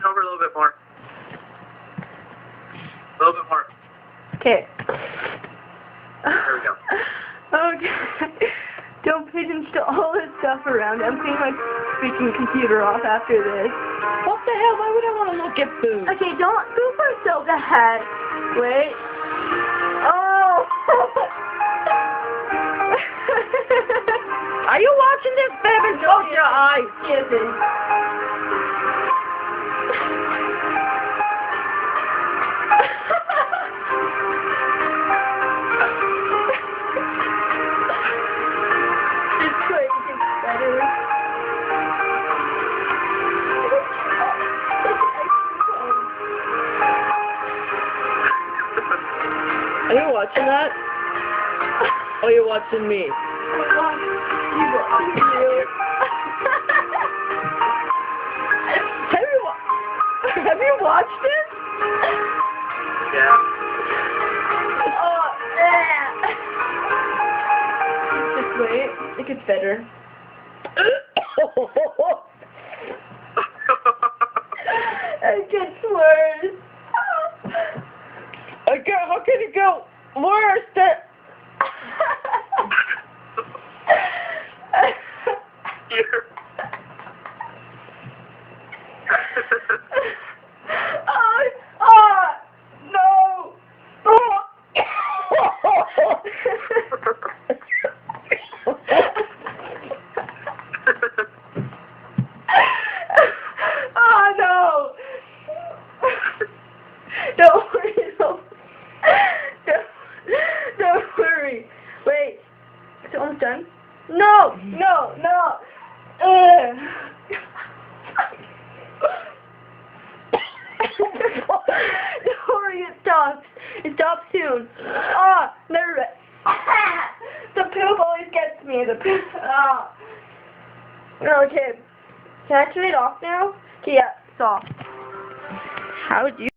over a little bit more. A little bit more. Okay. There we go. Okay. Don't pigeons to all this stuff around. I'm cleaning my freaking computer off after this. What the hell? Why would I want to look at food? Okay, don't go for so bad. Wait. Oh! Are you watching this, baby? Close your eyes. Yes, it is. It's quick, it gets better. Are you watching that? Or are you watching me? Have you watched it? Yeah. Oh, just wait. It gets better. It gets worse. Okay, how can it go worse? No! Oh no! Don't worry, don't worry. Wait, it's almost done. No! Don't worry, it stops. It stops soon. Never mind. The poop always gets me. The poop. Okay. Can I turn it off now? Okay, yeah, it's off. How would you?